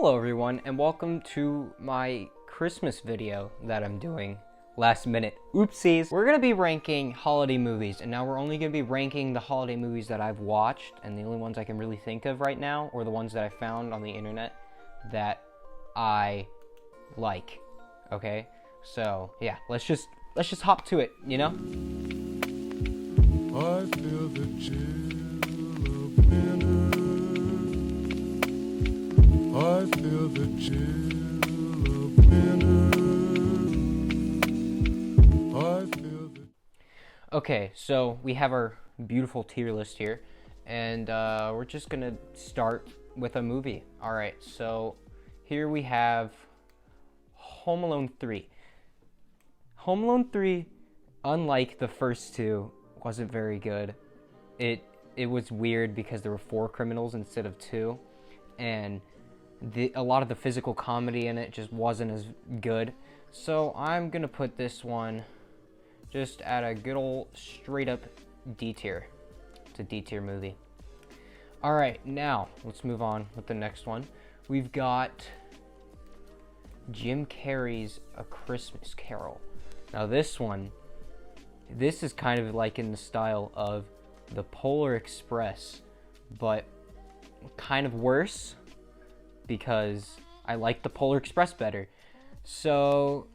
Hello everyone, and welcome to my Christmas video that I'm doing. Last minute oopsies. We're gonna be ranking holiday movies, and now we're only gonna be ranking the holiday movies that I've watched, and the only ones I can really think of right now, or the ones that I found on the internet that I like. Okay? So yeah, let's just hop to it, you know? I feel the chill of winter. I feel the chill of winter. I feel the... Okay, so we have our beautiful tier list here, and we're just gonna start with a movie. Alright, so here we have Home Alone 3. Home Alone 3, unlike the first two, wasn't very good. It was weird because there were 4 criminals instead of 2, and a lot of the physical comedy in it just wasn't as good. So I'm gonna put this one just at a good old straight up D tier. It's a D tier movie. Alright, now let's move on with the next one. We've got Jim Carrey's A Christmas Carol. Now this is kind of like in the style of the Polar Express, but kind of worse, because I like the Polar Express better. So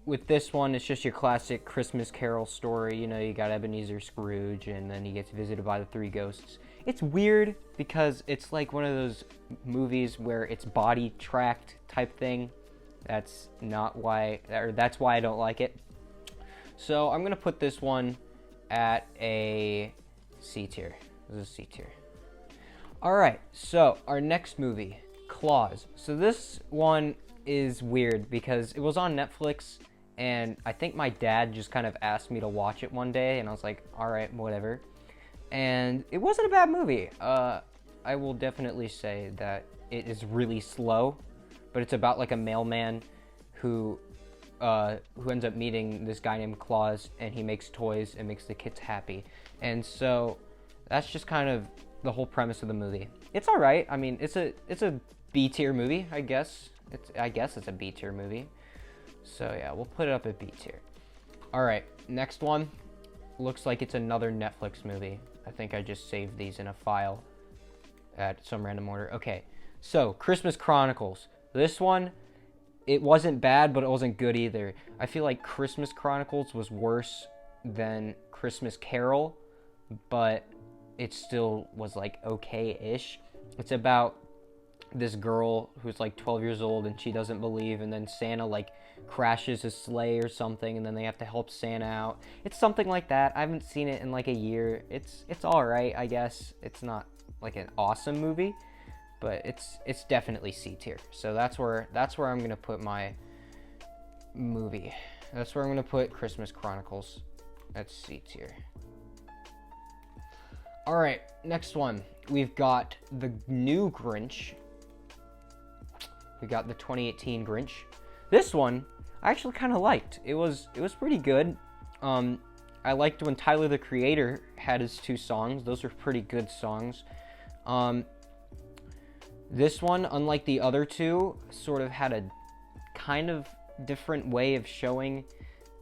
with this one, it's just your classic Christmas Carol story. You know, you got Ebenezer Scrooge, and then he gets visited by the 3 ghosts. It's weird because it's like one of those movies where it's body tracked type thing. That's why I don't like it. So I'm gonna put this one at a C tier. This is a C tier. Alright, so our next movie, Claws. So this one is weird because it was on Netflix, and I think my dad just kind of asked me to watch it one day, and I was like, alright, whatever. And it wasn't a bad movie. I will definitely say that it is really slow, but it's about like a mailman who ends up meeting this guy named Claus, and he makes toys and makes the kids happy. And so that's just kind of the whole premise of the movie. It's all right. I mean, it's a B tier movie, I guess. It's a B tier movie. So yeah, we'll put it up at B tier. All right, next one looks like it's another Netflix movie. I think I just saved these in a file at some random order. Okay, so Christmas Chronicles. This one, it wasn't bad, but it wasn't good either. I feel like Christmas Chronicles was worse than Christmas Carol, but it still was like okay-ish. It's about this girl who's like 12 years old, and she doesn't believe, and then Santa like crashes his sleigh or something, and then they have to help Santa out. It's something like that. I haven't seen it in like a year. It's all right, I guess. It's not like an awesome movie, but it's definitely C tier. So that's where I'm gonna put my movie. That's where I'm gonna put Christmas Chronicles. That's C tier. All right, next one. We've got the new Grinch. We got the 2018 Grinch. This one I actually kind of liked. It was pretty good. I liked when Tyler the Creator had his 2 songs. Those were pretty good songs. This one, unlike the other 2, sort of had a kind of different way of showing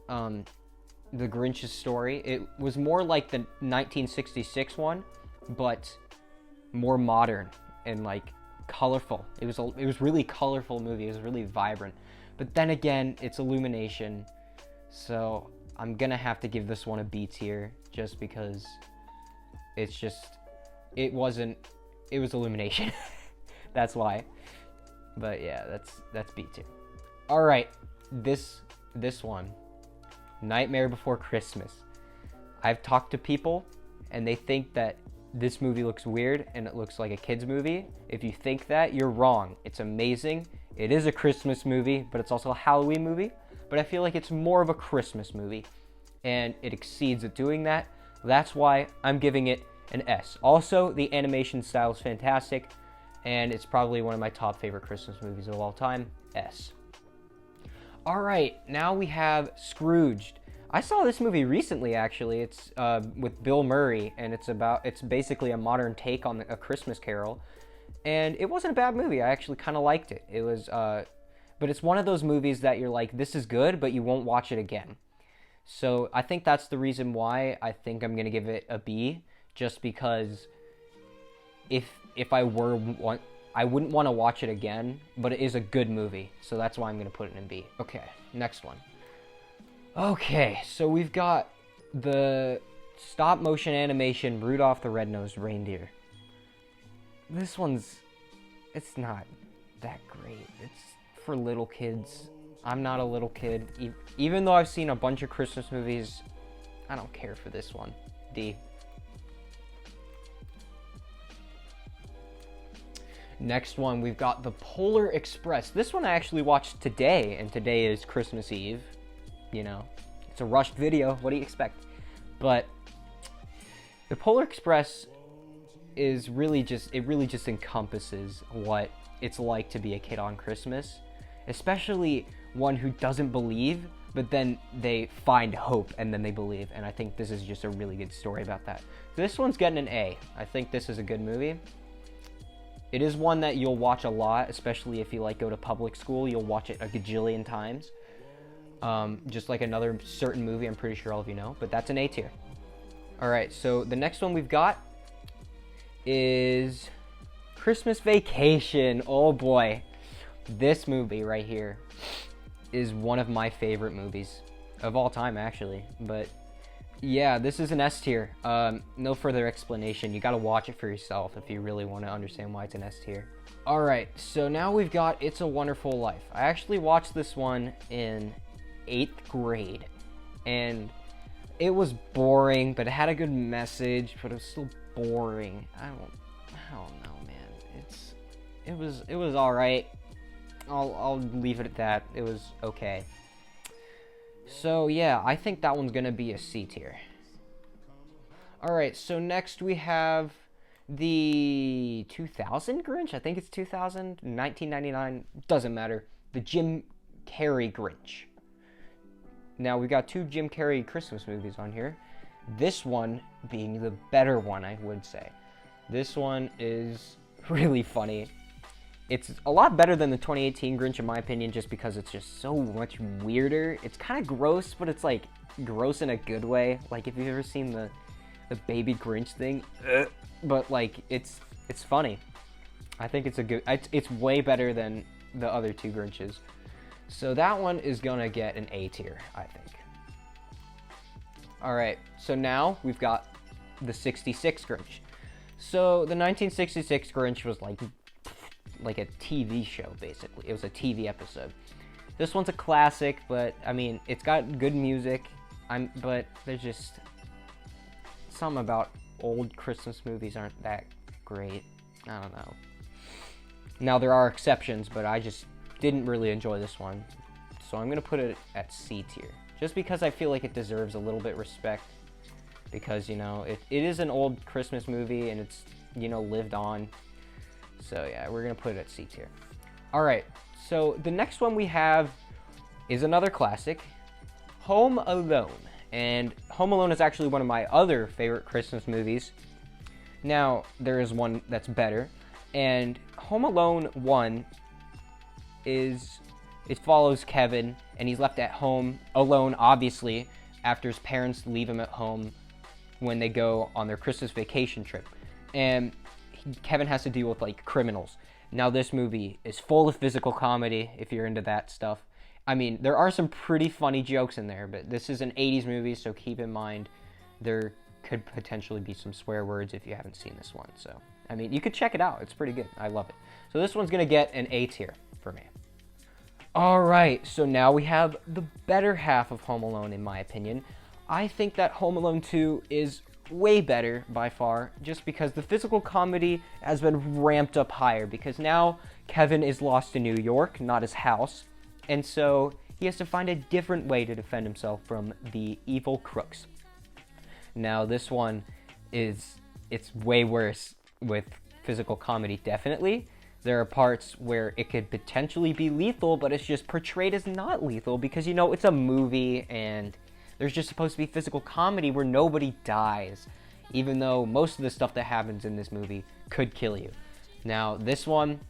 the Grinch's story. It was more like the 1966 one, but more modern and like colorful. It was really colorful movie. It was really vibrant. But then again, it's Illumination, so I'm gonna have to give this one a B tier just because it was Illumination. That's why. But yeah, that's B tier. All right, this one, Nightmare Before Christmas. I've talked to people, and they think that this movie looks weird and it looks like a kid's movie. If you think that, you're wrong. It's amazing. It is a Christmas movie, but it's also a Halloween movie. But I feel like it's more of a Christmas movie, and it exceeds at doing that. That's why I'm giving it an S. Also, the animation style is fantastic, and it's probably one of my top favorite Christmas movies of all time. S. All right, now we have Scrooged. I saw this movie recently, actually. It's with Bill Murray, and it's basically a modern take on A Christmas Carol. And it wasn't a bad movie. I actually kind of liked it. It was, but it's one of those movies that you're like, this is good, but you won't watch it again. So I think that's the reason why I think I'm gonna give it a B, just because if I wouldn't want to watch it again, but it is a good movie, so that's why I'm gonna put it in B. Okay, next one. Okay, so we've got the stop motion animation Rudolph the Red-Nosed Reindeer. This one's, it's not that great. It's for little kids. I'm not a little kid. Even though I've seen a bunch of Christmas movies, I don't care for this one. D. Next one, we've got The Polar Express. This one I actually watched today, and today is Christmas Eve. You know, it's a rushed video. What do you expect? But The Polar Express is really just, it really just encompasses what it's like to be a kid on Christmas, especially one who doesn't believe, but then they find hope and then they believe. And I think this is just a really good story about that. This one's getting an A. I think this is a good movie. It is one that you'll watch a lot, especially if you like go to public school. You'll watch it a gajillion times. Just like another certain movie I'm pretty sure all of you know, but that's an A tier. All right, so the next one we've got is Christmas Vacation. Oh boy, this movie right here is one of my favorite movies of all time, actually. But yeah, this is an S tier. No further explanation. You gotta watch it for yourself if you really want to understand why it's an S tier. All right, so now we've got It's a Wonderful Life. I actually watched this one in 8th grade, and it was boring, but it had a good message, but it was still boring. I don't know, man. It was all right. I'll leave it at that. It was okay. So yeah, I think that one's gonna be a C tier. All right, so next we have the 2000 Grinch. I think it's 2000, 1999. Doesn't matter. The Jim Carrey Grinch. Now we've got 2 Jim Carrey Christmas movies on here. This one being the better one, I would say. This one is really funny. It's a lot better than the 2018 Grinch in my opinion, just because it's just so much weirder. It's kind of gross, but it's like gross in a good way. Like if you've ever seen the baby Grinch thing, but like it's funny. I think it's way better than the other 2 Grinches. So that one is gonna get an A tier, I think. All right, so now we've got the 66 Grinch. So the 1966 Grinch was like a TV show, basically. It was a TV episode. This one's a classic, but I mean, it's got good music. But there's just something about old Christmas movies aren't that great. I don't know. Now there are exceptions, but I just didn't really enjoy this one. So I'm gonna put it at C tier, just because I feel like it deserves a little bit respect. Because, you know, it is an old Christmas movie and it's, you know, lived on. So yeah, we're gonna put it at C tier. All right, so the next one we have is another classic, Home Alone. And Home Alone is actually one of my other favorite Christmas movies. Now, there is one that's better. And Home Alone 1 it follows Kevin, and he's left at home alone, obviously, after his parents leave him at home when they go on their Christmas vacation trip. And Kevin has to deal with, like, criminals. Now, this movie is full of physical comedy, if you're into that stuff. I mean, there are some pretty funny jokes in there, but this is an 80s movie, so keep in mind there could potentially be some swear words if you haven't seen this one. So, I mean, you could check it out. It's pretty good. I love it. So this one's going to get an A tier for me. All right, so now we have the better half of Home Alone, in my opinion. I think that Home Alone 2 is way better by far, just because the physical comedy has been ramped up higher, because now Kevin is lost in New York, not his house, and so he has to find a different way to defend himself from the evil crooks. Now this one it's way worse with physical comedy, definitely. There are parts where it could potentially be lethal, but it's just portrayed as not lethal because, you know, it's a movie and there's just supposed to be physical comedy where nobody dies, even though most of the stuff that happens in this movie could kill you. Now, this one,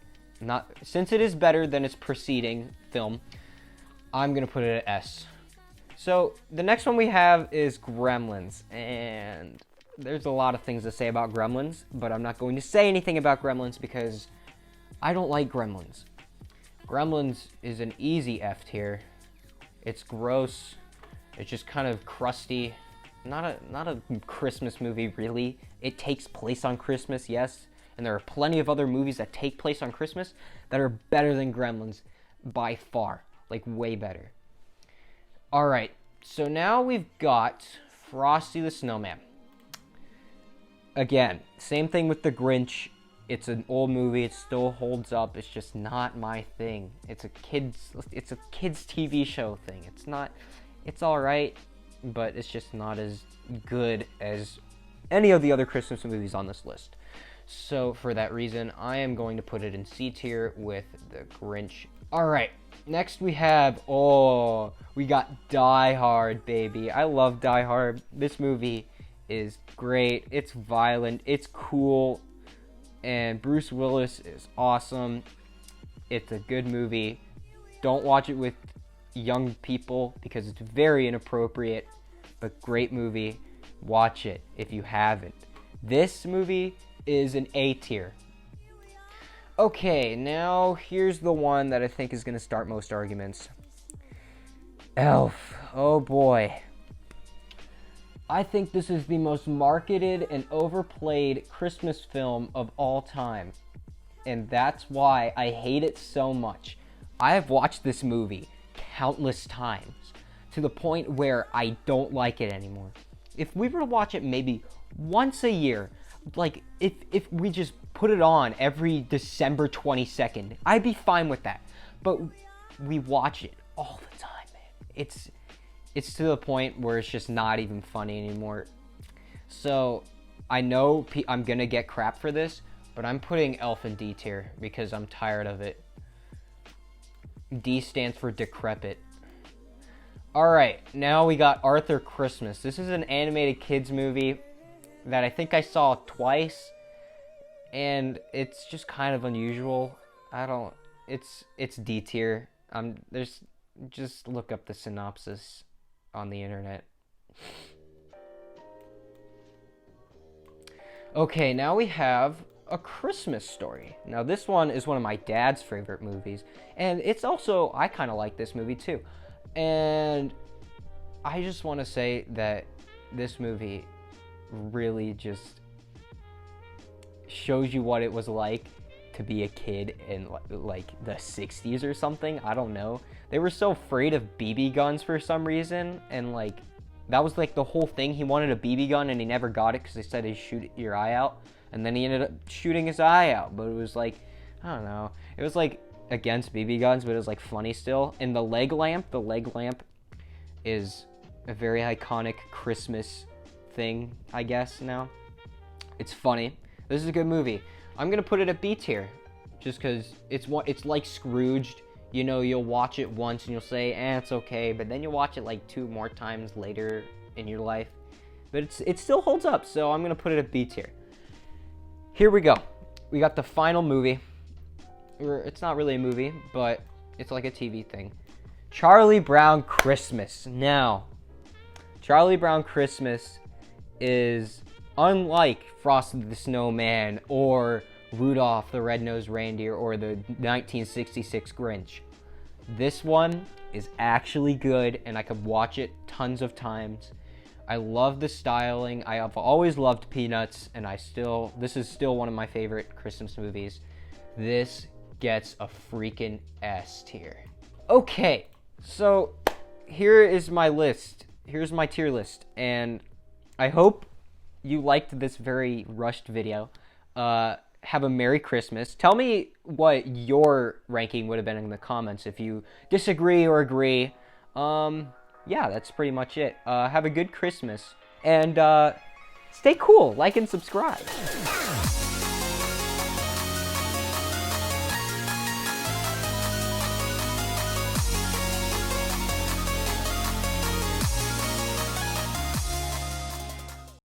since it is better than its preceding film, I'm going to put it at S. So, the next one we have is Gremlins, and there's a lot of things to say about Gremlins, but I'm not going to say anything about Gremlins because I don't like Gremlins. Gremlins is an easy F tier. It's gross. It's just kind of crusty. Not a Christmas movie, really. It takes place on Christmas, yes, and there are plenty of other movies that take place on Christmas that are better than Gremlins by far. Like, way better. Alright, so now we've got Frosty the Snowman. Again, same thing with the Grinch. It's an old movie, it still holds up. It's just not my thing. It's a kids TV show thing. It's alright, but it's just not as good as any of the other Christmas movies on this list. So for that reason, I am going to put it in C tier with the Grinch. Alright, next we got Die Hard, baby. I love Die Hard. This movie is great. It's violent. It's cool. And Bruce Willis is awesome. It's a good movie. Don't watch it with young people because it's very inappropriate, but great movie. Watch it if you haven't. This movie is an A tier. Okay, now here's the one that I think is going to start most arguments. Elf. Oh boy. I think this is the most marketed and overplayed Christmas film of all time. And that's why I hate it so much. I have watched this movie countless times to the point where I don't like it anymore. If we were to watch it maybe once a year, like if we just put it on every December 22nd, I'd be fine with that. But we watch it all the time, man. It's to the point where it's just not even funny anymore. So I know I'm gonna get crap for this, but I'm putting Elf in D tier because I'm tired of it. D stands for decrepit. Alright, now we got Arthur Christmas. This is an animated kids movie that I think I saw twice, and it's just kind of unusual. It's D tier. Just look up the synopsis on the internet. Okay, now we have A Christmas Story. Now this one is one of my dad's favorite movies, and it's also, I kind of like this movie too. And I just want to say that this movie really just shows you what it was like to be a kid in like the 60s or something. I don't know. They were so afraid of BB guns for some reason, and like that was like the whole thing. He wanted a BB gun and he never got it because they said he'd shoot your eye out, and then he ended up shooting his eye out. But it was like, I don't know, it was like against BB guns, but it was like funny still. And the leg lamp is a very iconic Christmas thing, I guess. Now it's funny. This is a good movie. I'm gonna put it at B tier just because it's like Scrooged. You know, you'll watch it once and you'll say, it's okay, but then you'll watch it like 2 more times later in your life. But it still holds up, so I'm gonna put it at B tier. Here we go. We got the final movie. It's not really a movie, but it's like a TV thing. Charlie Brown Christmas. Now, Charlie Brown Christmas is unlike Frosty the Snowman or Rudolph the Red-Nosed Reindeer or the 1966 Grinch. This one is actually good, and I could watch it tons of times. I love the styling. I have always loved Peanuts, and this is still one of my favorite Christmas movies. This gets a freaking S tier. Okay, so here is my list. Here's my tier list, and I hope you liked this very rushed video. Have a Merry Christmas. Tell me what your ranking would have been in the comments if you disagree or agree. Yeah, that's pretty much it. Have a good Christmas, and stay cool. Like and subscribe.